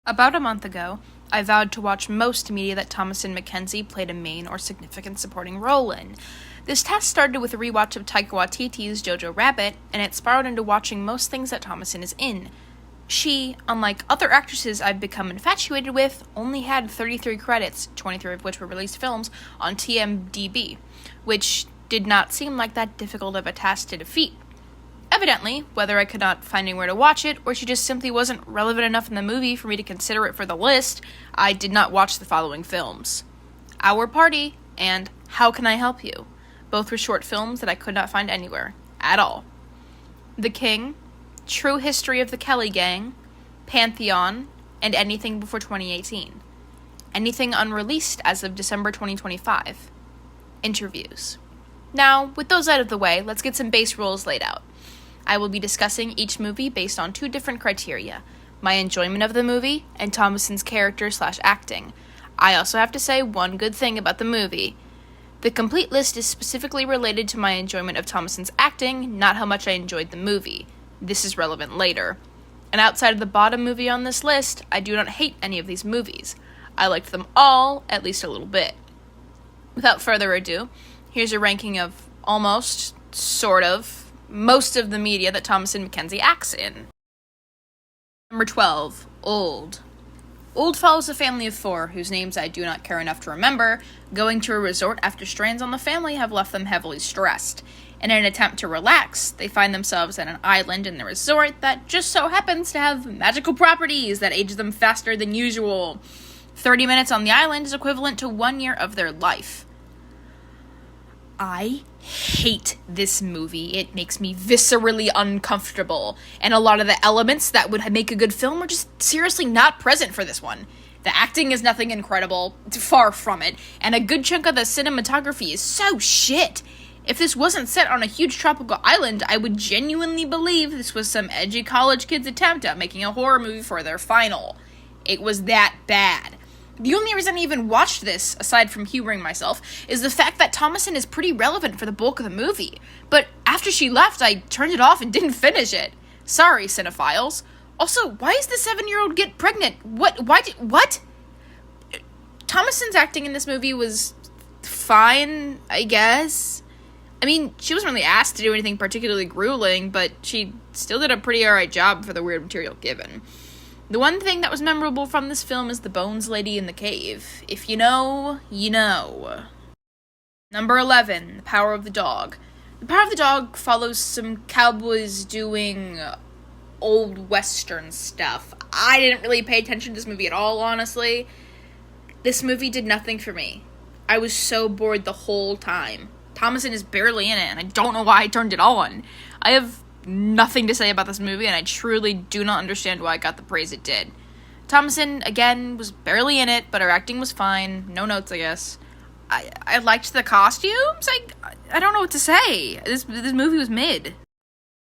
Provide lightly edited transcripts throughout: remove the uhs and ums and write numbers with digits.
About a month ago, I vowed to watch most media that Thomasin McKenzie played a main or significant supporting role in. This task started with a rewatch of Taika Waititi's Jojo Rabbit, and it spiraled into watching most things that Thomasin is in. She, unlike other actresses I've become infatuated with, only had 33 credits, 23 of which were released films, on TMDb, which did not seem like that difficult of a task to defeat. Evidently, whether I could not find anywhere to watch it, or she just simply wasn't relevant enough in the movie for me to consider it for the list, I did not watch the following films: Our Party and How Can I Help You? Both were short films that I could not find anywhere, at all. The King, True History of the Kelly Gang, Pantheon, and Anything Before 2018. Anything unreleased as of December 2025. Interviews. Now, with those out of the way, let's get some base rules laid out. I will be discussing each movie based on two different criteria: my enjoyment of the movie and Thomasin's character/acting. I also have to say one good thing about the movie. The complete list is specifically related to my enjoyment of Thomasin's acting, not how much I enjoyed the movie. This is relevant later. And outside of the bottom movie on this list, I do not hate any of these movies. I liked them all, at least a little bit. Without further ado, here's a ranking of almost, sort of, most of the media that Thomasin McKenzie acts in. Number 12, Old. Old follows a family of four, whose names I do not care enough to remember, going to a resort after strains on the family have left them heavily stressed. In an attempt to relax, they find themselves at an island in the resort that just so happens to have magical properties that age them faster than usual. 30 minutes on the island is equivalent to 1 year of their life. I hate this movie. It makes me viscerally uncomfortable, and a lot of the elements that would make a good film are just seriously not present for this one. The acting is nothing incredible, far from it, and a good chunk of the cinematography is so shit. If this wasn't set on a huge tropical island, I would genuinely believe this was some edgy college kid's attempt at making a horror movie for their final. It was that bad. The only reason I even watched this, aside from humoring myself, is the fact that Thomasin is pretty relevant for the bulk of the movie. But after she left, I turned it off and didn't finish it. Sorry, cinephiles. Also, why is the 7-year-old get pregnant? What? Thomasin's acting in this movie was fine, I guess. I mean, she wasn't really asked to do anything particularly grueling, but she still did a pretty alright job for the weird material given. The one thing that was memorable from this film is the Bones Lady in the cave. If you know, you know. Number 11, The Power of the Dog. The Power of the Dog follows some cowboys doing old western stuff. I didn't really pay attention to this movie at all, honestly. This movie did nothing for me. I was so bored the whole time. Thomasin is barely in it, and I don't know why I turned it on. I have nothing to say about this movie, and I truly do not understand why it got the praise it did. Thomasin, again, was barely in it, but her acting was fine. No notes, I guess. I liked the costumes. I don't know what to say. This movie was mid.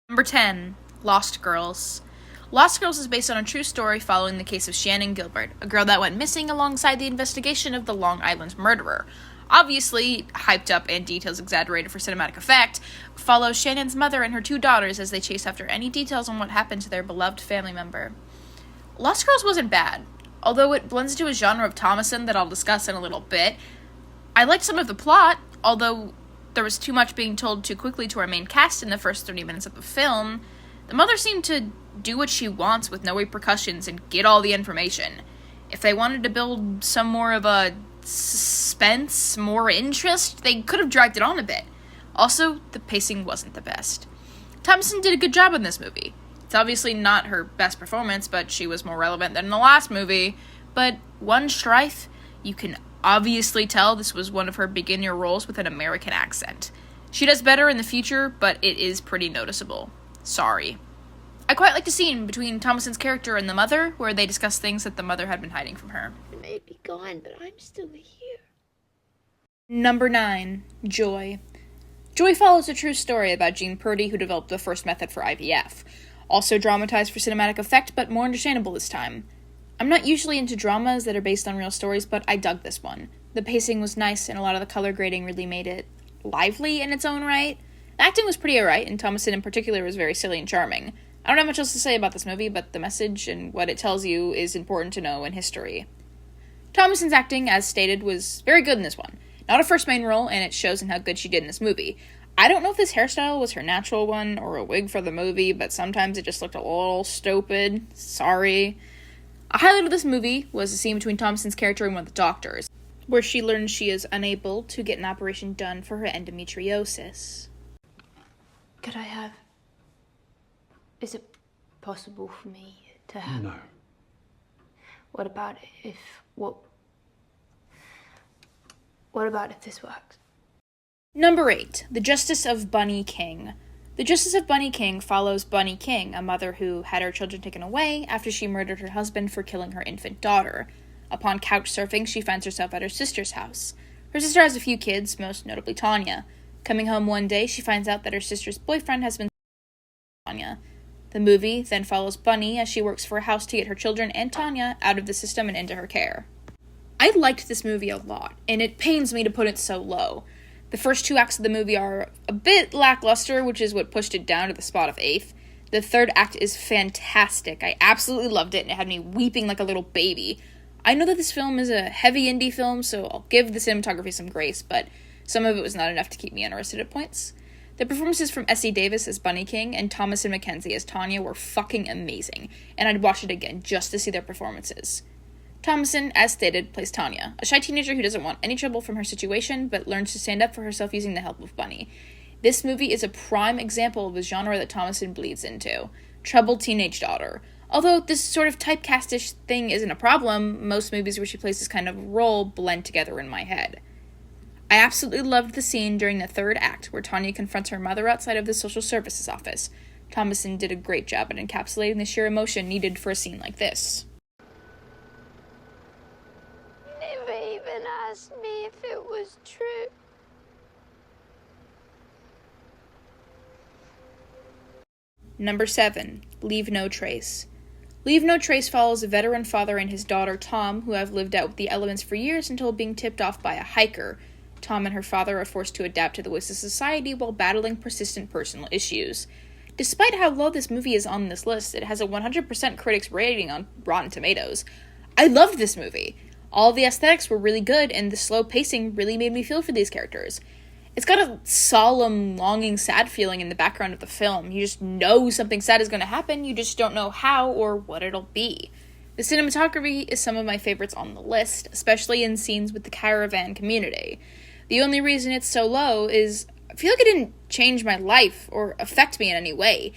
Number 10, Lost Girls. Lost Girls is based on a true story following the case of Shannon Gilbert, a girl that went missing alongside the investigation of the Long Island murderer. Obviously, hyped up and details exaggerated for cinematic effect, follows Shannon's mother and her two daughters as they chase after any details on what happened to their beloved family member. Lost Girls wasn't bad, although it blends into a genre of Thomasin that I'll discuss in a little bit. I liked some of the plot, although there was too much being told too quickly to our main cast in the first 30 minutes of the film. The mother seemed to do what she wants with no repercussions and get all the information. If they wanted to build some more of a suspense, more interest, they could have dragged it on a bit. Also, the pacing wasn't the best. Thomasin did a good job in this movie. It's obviously not her best performance, but she was more relevant than in the last movie. But one strife, you can obviously tell this was one of her beginner roles with an American accent. She does better in the future, but it is pretty noticeable. Sorry. I quite like the scene between Thomasin's character and the mother, where they discuss things that the mother had been hiding from her. I may be gone, but I'm still here. Number 9, Joy. Joy follows a true story about Jean Purdy, who developed the first method for IVF. Also dramatized for cinematic effect, but more understandable this time. I'm not usually into dramas that are based on real stories, but I dug this one. The pacing was nice, and a lot of the color grading really made it lively in its own right. The acting was pretty alright, and Thomasin in particular was very silly and charming. I don't have much else to say about this movie, but the message and what it tells you is important to know in history. Thomasin's acting, as stated, was very good in this one. Not a first main role, and it shows in how good she did in this movie. I don't know if this hairstyle was her natural one or a wig for the movie, but sometimes it just looked a little stupid. Sorry. A highlight of this movie was the scene between Thomasin's character and one of the doctors, where she learns she is unable to get an operation done for her endometriosis. Could I have... Is it possible for me to have... No. What about if... What about if this works? Number 8. The Justice of Bunny King. The Justice of Bunny King follows Bunny King, a mother who had her children taken away after she murdered her husband for killing her infant daughter. Upon couch surfing, she finds herself at her sister's house. Her sister has a few kids, most notably Tanya. Coming home one day, she finds out that her sister's boyfriend has been Tanya. The movie then follows Bunny as she works for a house to get her children and Tanya out of the system and into her care. I liked this movie a lot, and it pains me to put it so low. The first 2 acts of the movie are a bit lackluster, which is what pushed it down to the spot of 8th. The 3rd act is fantastic. I absolutely loved it, and it had me weeping like a little baby. I know that this film is a heavy indie film, so I'll give the cinematography some grace, but some of it was not enough to keep me interested at points. The performances from Essie Davis as Bunny King and Thomasin McKenzie as Tanya were fucking amazing, and I'd watch it again just to see their performances. Thomasin, as stated, plays Tanya, a shy teenager who doesn't want any trouble from her situation, but learns to stand up for herself using the help of Bunny. This movie is a prime example of the genre that Thomasin bleeds into. Troubled teenage daughter. Although this sort of typecastish thing isn't a problem, most movies where she plays this kind of role blend together in my head. I absolutely loved the scene during the 3rd act where Tanya confronts her mother outside of the social services office. Thomasin did a great job at encapsulating the sheer emotion needed for a scene like this. Never even asked me if it was true. Number 7. Leave No Trace. Leave No Trace follows a veteran father and his daughter Tom, who have lived out with the elements for years until being tipped off by a hiker. Tom and her father are forced to adapt to the ways of society while battling persistent personal issues. Despite how low this movie is on this list, it has a 100% critics rating on Rotten Tomatoes. I loved this movie. All the aesthetics were really good, and the slow pacing really made me feel for these characters. It's got a solemn, longing, sad feeling in the background of the film. You just know something sad is going to happen, you just don't know how or what it'll be. The cinematography is some of my favorites on the list, especially in scenes with the caravan community. The only reason it's so low is I feel like it didn't change my life or affect me in any way.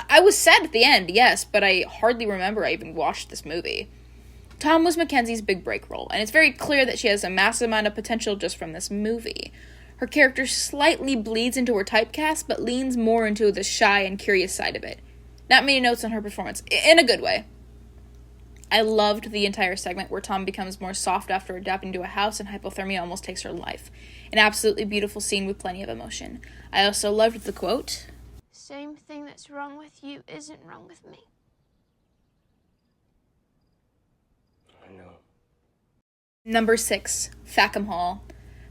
I was sad at the end, yes, but I hardly remember I even watched this movie. Tom was Mackenzie's big break role, and it's very clear that she has a massive amount of potential just from this movie. Her character slightly bleeds into her typecast, but leans more into the shy and curious side of it. Not many notes on her performance, in a good way. I loved the entire segment where Tom becomes more soft after adapting to a house and hypothermia almost takes her life. An absolutely beautiful scene with plenty of emotion. I also loved the quote, Same thing that's wrong with you isn't wrong with me. I know. Number 6. Fackham Hall.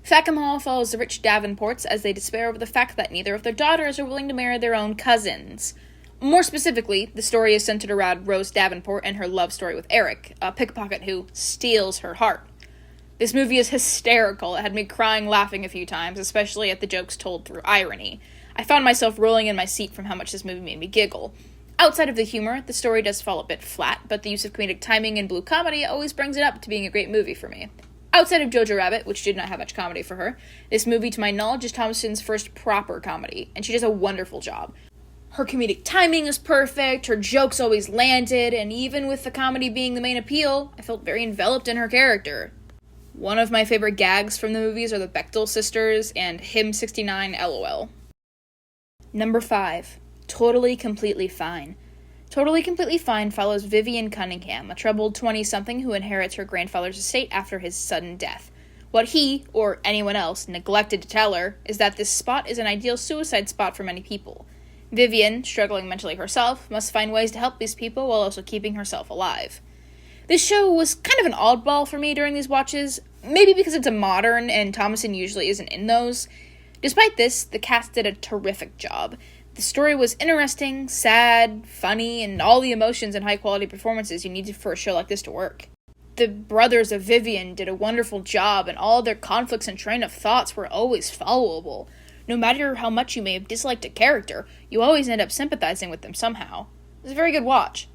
Fackham Hall follows the rich Davenports as they despair over the fact that neither of their daughters are willing to marry their own cousins. More specifically, the story is centered around Rose Davenport and her love story with Eric, a pickpocket who steals her heart. This movie is hysterical. It had me crying laughing a few times, especially at the jokes told through irony. I found myself rolling in my seat from how much this movie made me giggle. Outside of the humor, the story does fall a bit flat, but the use of comedic timing and blue comedy always brings it up to being a great movie for me. Outside of Jojo Rabbit, which did not have much comedy for her, this movie, to my knowledge, is Thomasin's first proper comedy, and she does a wonderful job. Her comedic timing is perfect, her jokes always landed, and even with the comedy being the main appeal, I felt very enveloped in her character. One of my favorite gags from the movies are the Bechdel sisters and Him 69 LOL. Number 5. Totally Completely Fine. Totally Completely Fine follows Vivian Cunningham, a troubled 20-something who inherits her grandfather's estate after his sudden death. What he, or anyone else, neglected to tell her is that this spot is an ideal suicide spot for many people. Vivian, struggling mentally herself, must find ways to help these people while also keeping herself alive. This show was kind of an oddball for me during these watches, maybe because it's a modern and Thomasin usually isn't in those. Despite this, the cast did a terrific job. The story was interesting, sad, funny, and all the emotions and high-quality performances you needed for a show like this to work. The brothers of Vivian did a wonderful job, and all their conflicts and train of thoughts were always followable. No matter how much you may have disliked a character, you always end up sympathizing with them somehow. It was a very good watch.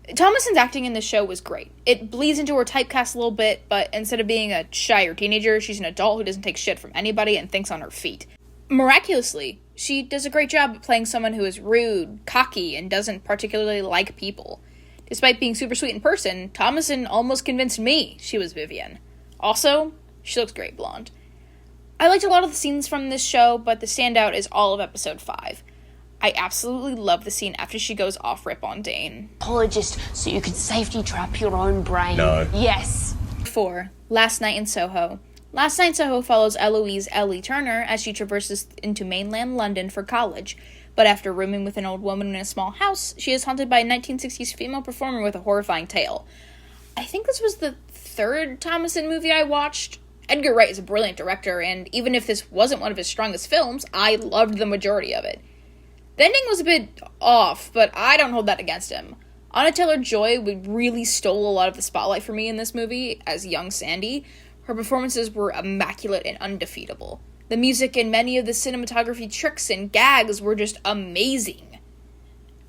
Thomasin's acting in this show was great. It bleeds into her typecast a little bit, but instead of being a shyer teenager, she's an adult who doesn't take shit from anybody and thinks on her feet. Miraculously, she does a great job at playing someone who is rude, cocky, and doesn't particularly like people. Despite being super sweet in person, Thomasin almost convinced me she was Vivian. Also, she looks great blonde. I liked a lot of the scenes from this show, but the standout is all of episode 5. I absolutely love the scene after she goes off-rip on Dane. Apologist, so you could safety trap your own brain. No. Yes. 4. Last Night in Soho. Last Night in Soho follows Eloise Ellie Turner as she traverses into mainland London for college, but after rooming with an old woman in a small house, she is haunted by a 1960s female performer with a horrifying tale. I think this was the 3rd Thomasin movie I watched. Edgar Wright is a brilliant director, and even if this wasn't one of his strongest films, I loved the majority of it. The ending was a bit off, but I don't hold that against him. Anna Taylor-Joy really stole a lot of the spotlight for me in this movie as young Sandy. Her performances were immaculate and undefeatable. The music and many of the cinematography tricks and gags were just amazing.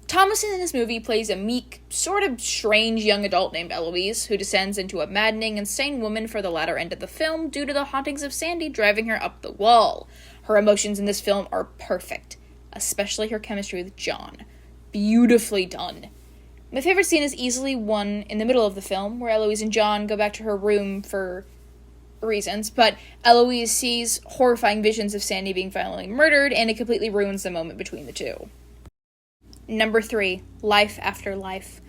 Thomasin in this movie plays a meek, sort of strange young adult named Eloise, who descends into a maddening, insane woman for the latter end of the film due to the hauntings of Sandy driving her up the wall. Her emotions in this film are perfect, especially her chemistry with John. Beautifully done. My favorite scene is easily one in the middle of the film, where Eloise and John go back to her room for reasons, but Eloise sees horrifying visions of Sandy being violently murdered, and it completely ruins the moment between the two. Number 3, Life After Life.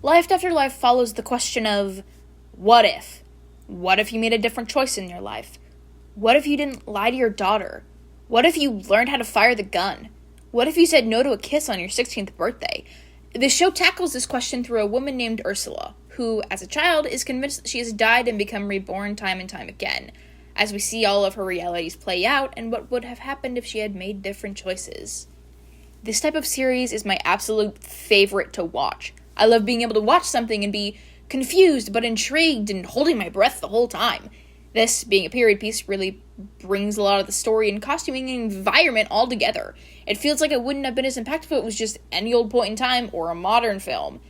Life After Life follows the question of, what if? What if you made a different choice in your life? What if you didn't lie to your daughter? What if you learned how to fire the gun? What if you said no to a kiss on your 16th birthday? The show tackles this question through a woman named Ursula, who, as a child, is convinced that she has died and become reborn time and time again, as we see all of her realities play out and what would have happened if she had made different choices. This type of series is my absolute favorite to watch. I love being able to watch something and be confused but intrigued and holding my breath the whole time. This, being a period piece, really brings a lot of the story and costuming and environment all together. It feels like it wouldn't have been as impactful if it was just any old point in time or a modern film.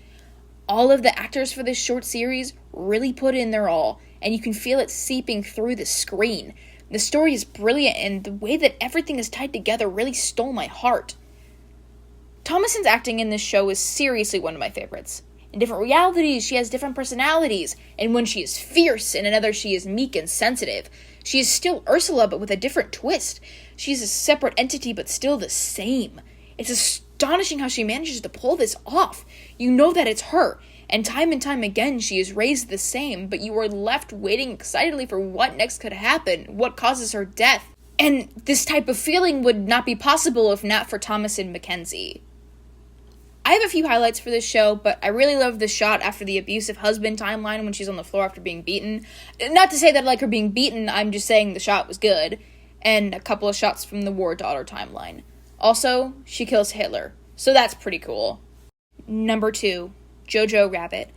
All of the actors for this short series really put in their all, and you can feel it seeping through the screen. The story is brilliant, and the way that everything is tied together really stole my heart. Thomasin's acting in this show is seriously one of my favorites. In different realities, she has different personalities. In one, she is fierce. In another, she is meek and sensitive. She is still Ursula, but with a different twist. She's a separate entity, but still the same. It's astonishing how she manages to pull this off. You know that it's her. And time again, she is raised the same, but you are left waiting excitedly for what next could happen, what causes her death. And this type of feeling would not be possible if not for Thomasin McKenzie. I have a few highlights for this show, but I really love the shot after the abusive husband timeline when she's on the floor after being beaten. Not to say that I like her being beaten, I'm just saying the shot was good. And a couple of shots from the war daughter timeline. Also, she kills Hitler, so that's pretty cool. Number 2, Jojo Rabbit.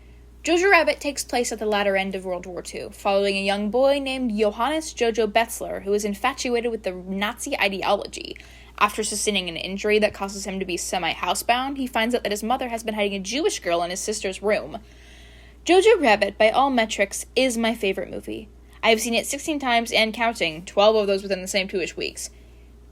Jojo Rabbit takes place at the latter end of World War II, following a young boy named Johannes Jojo Betzler, who is infatuated with the Nazi ideology. After sustaining an injury that causes him to be semi-housebound, he finds out that his mother has been hiding a Jewish girl in his sister's room. Jojo Rabbit, by all metrics, is my favorite movie. I have seen it 16 times and counting, 12 of those within the same 2-ish weeks.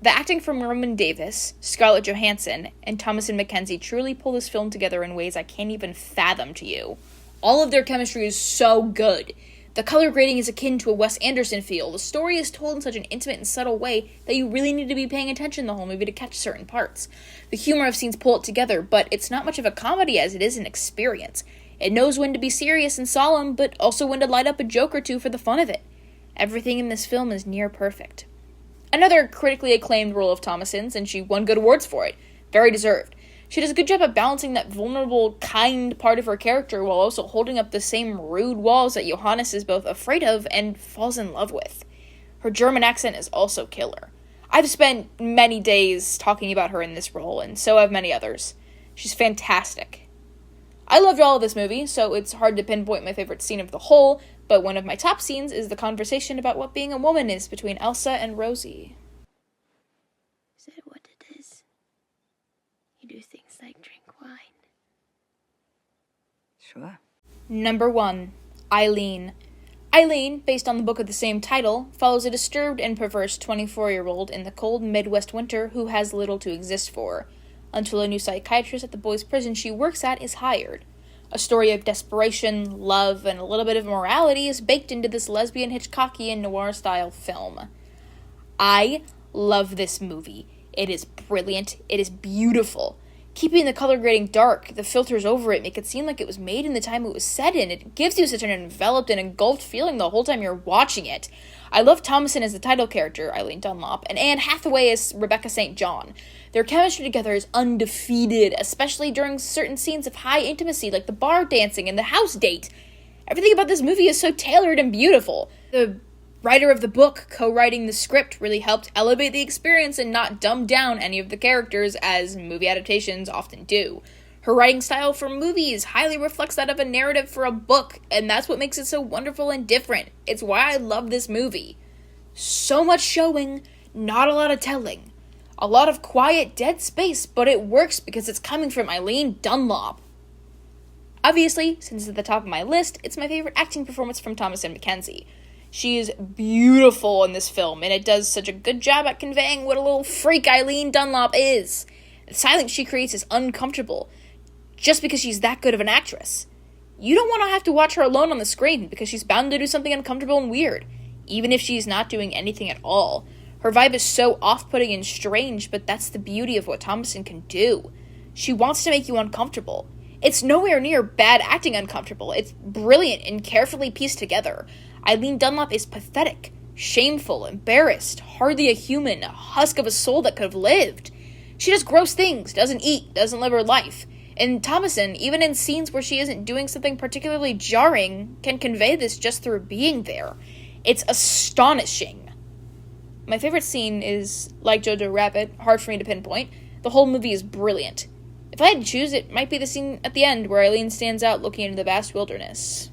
The acting from Roman Davis, Scarlett Johansson, and Thomasin McKenzie truly pull this film together in ways I can't even fathom to you. All of their chemistry is so good. The color grading is akin to a Wes Anderson feel. The story is told in such an intimate and subtle way that you really need to be paying attention the whole movie to catch certain parts. The humor of scenes pull it together, but it's not much of a comedy as it is an experience. It knows when to be serious and solemn, but also when to light up a joke or two for the fun of it. Everything in this film is near perfect. Another critically acclaimed role of Thomasin's, and she won good awards for it. Very deserved. She does a good job of balancing that vulnerable, kind part of her character while also holding up the same rude walls that Johannes is both afraid of and falls in love with. Her German accent is also killer. I've spent many days talking about her in this role, and so have many others. She's fantastic. I loved all of this movie, so it's hard to pinpoint my favorite scene of the whole, but one of my top scenes is the conversation about what being a woman is between Elsa and Rosie. Is that what it is? You do things like drink wine. Sure. Number 1. Eileen. Eileen, based on the book of the same title, follows a disturbed and perverse 24-year-old in the cold Midwest winter who has little to exist for, until a new psychiatrist at the boys' prison she works at is hired. A story of desperation, love, and a little bit of morality is baked into this lesbian Hitchcockian noir-style film. I love this movie. It is brilliant. It is beautiful. Keeping the color grading dark, the filters over it make it seem like it was made in the time it was set in. It gives you such an enveloped and engulfed feeling the whole time you're watching it. I love Thomasin as the title character, Eileen Dunlop, and Anne Hathaway as Rebecca St. John. Their chemistry together is undefeated, especially during certain scenes of high intimacy, like the bar dancing and the house date. Everything about this movie is so tailored and beautiful. The writer of the book co-writing the script really helped elevate the experience and not dumb down any of the characters, as movie adaptations often do. Her writing style for movies highly reflects that of a narrative for a book, and that's what makes it so wonderful and different. It's why I love this movie. So much showing, not a lot of telling. A lot of quiet, dead space, but it works because it's coming from Eileen Dunlop. Obviously, since it's at the top of my list, it's my favorite acting performance from Thomasin McKenzie. She is beautiful in this film, and it does such a good job at conveying what a little freak Eileen Dunlop is. The silence she creates is uncomfortable, just because she's that good of an actress. You don't want to have to watch her alone on the screen, because she's bound to do something uncomfortable and weird, even if she's not doing anything at all. Her vibe is so off-putting and strange, but that's the beauty of what Thomasin can do. She wants to make you uncomfortable. It's nowhere near bad acting uncomfortable. It's brilliant and carefully pieced together. Eileen Dunlop is pathetic, shameful, embarrassed, hardly a human, a husk of a soul that could have lived. She does gross things, doesn't eat, doesn't live her life. And Thomasin, even in scenes where she isn't doing something particularly jarring, can convey this just through being there. It's astonishing. My favorite scene is, like Jojo Rabbit, hard for me to pinpoint. The whole movie is brilliant. If I had to choose, it might be the scene at the end where Eileen stands out looking into the vast wilderness.